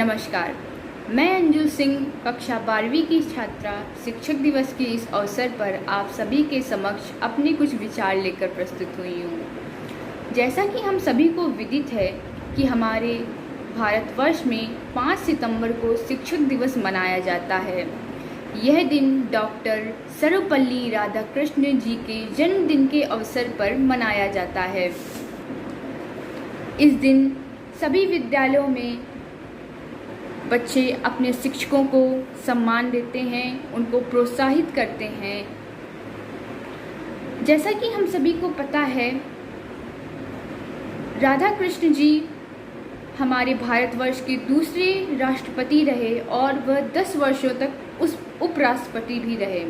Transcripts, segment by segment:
नमस्कार, मैं अंजू सिंह कक्षा 12वीं की छात्रा शिक्षक दिवस के इस अवसर पर आप सभी के समक्ष अपने कुछ विचार लेकर प्रस्तुत हुई हूँ। जैसा कि हम सभी को विदित है कि हमारे भारतवर्ष में 5 सितंबर को शिक्षक दिवस मनाया जाता है। यह दिन डॉक्टर सर्वपल्ली राधाकृष्ण जी के जन्मदिन के अवसर पर मनाया जाता है। इस दिन सभी विद्यालयों में बच्चे अपने शिक्षकों को सम्मान देते हैं, उनको प्रोत्साहित करते हैं। जैसा कि हम सभी को पता है, राधा कृष्ण जी हमारे भारतवर्ष के दूसरे राष्ट्रपति रहे और वह 10 वर्षों तक उस उपराष्ट्रपति भी रहे।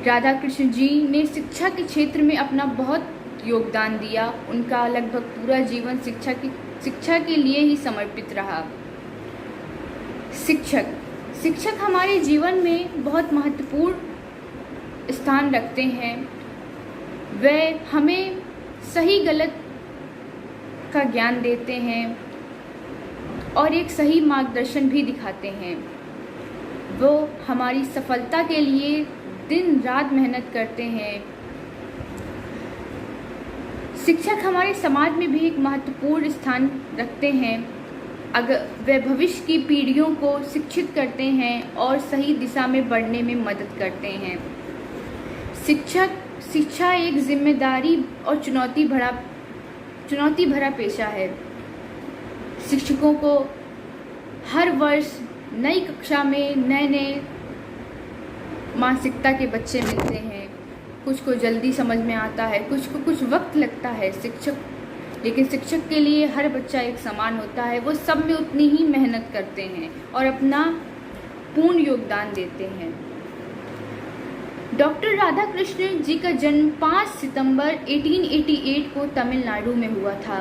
राधा कृष्ण जी ने शिक्षा के क्षेत्र में अपना बहुत योगदान दिया। उनका लगभग पूरा जीवन शिक्षा के लिए ही समर्पित रहा। शिक्षक हमारे जीवन में बहुत महत्वपूर्ण स्थान रखते हैं। वे हमें सही गलत का ज्ञान देते हैं और एक सही मार्गदर्शन भी दिखाते हैं। वो हमारी सफलता के लिए दिन रात मेहनत करते हैं। शिक्षक हमारे समाज में भी एक महत्वपूर्ण स्थान रखते हैं। अगर वे भविष्य की पीढ़ियों को शिक्षित करते हैं और सही दिशा में बढ़ने में मदद करते हैं। शिक्षा एक जिम्मेदारी और चुनौती भरा पेशा है। शिक्षकों को हर वर्ष नई कक्षा में नए मानसिकता के बच्चे मिलते हैं। कुछ को जल्दी समझ में आता है, कुछ को कुछ वक्त लगता है। लेकिन शिक्षक के लिए हर बच्चा एक समान होता है। वो सब में उतनी ही मेहनत करते हैं और अपना पूर्ण योगदान देते हैं। डॉक्टर राधा कृष्ण जी का जन्म 5 सितंबर 1888 को तमिलनाडु में हुआ था।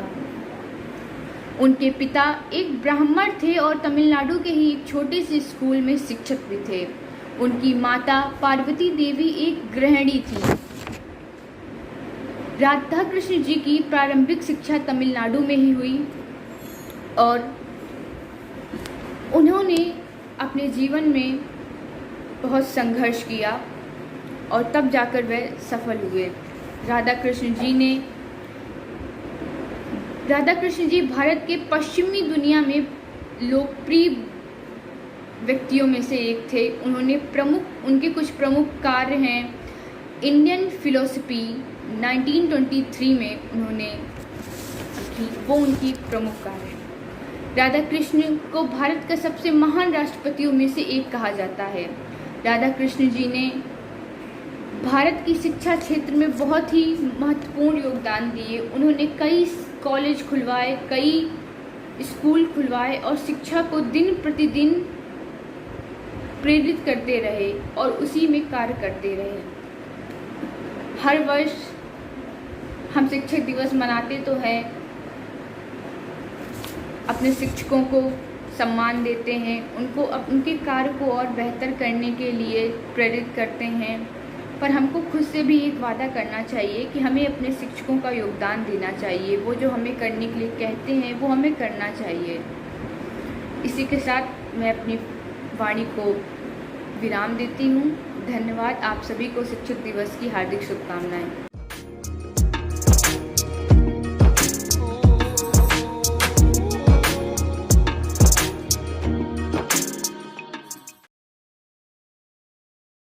उनके पिता एक ब्राह्मण थे और तमिलनाडु के ही एक छोटे से स्कूल में शिक्षक भी थे। उनकी माता पार्वती देवी एक गृहिणी थी। राधा कृष्ण जी की प्रारंभिक शिक्षा तमिलनाडु में ही हुई और उन्होंने अपने जीवन में बहुत संघर्ष किया और तब जाकर वे सफल हुए। राधा कृष्ण जी भारत के पश्चिमी दुनिया में लोकप्रिय व्यक्तियों में से एक थे। उनके कुछ प्रमुख कार्य हैं। इंडियन फिलोसफी 1923 में उनकी प्रमुख कार्य है। राधा कृष्ण को भारत का सबसे महान राष्ट्रपतियों में से एक कहा जाता है। राधा कृष्ण जी ने भारत की शिक्षा क्षेत्र में बहुत ही महत्वपूर्ण योगदान दिए। उन्होंने कई कॉलेज खुलवाए, कई स्कूल खुलवाए और शिक्षा को दिन प्रतिदिन प्रेरित करते रहे और उसी में कार्य करते रहे। हर वर्ष हम शिक्षक दिवस मनाते तो हैं, अपने शिक्षकों को सम्मान देते हैं, उनके कार्य को और बेहतर करने के लिए प्रेरित करते हैं। पर हमको खुद से भी एक वादा करना चाहिए कि हमें अपने शिक्षकों का योगदान देना चाहिए। वो जो हमें करने के लिए कहते हैं वो हमें करना चाहिए। इसी के साथ मैं अपनी वाणी को विराम देती हूँ। धन्यवाद। आप सभी को शिक्षक दिवस की हार्दिक शुभकामनाएं।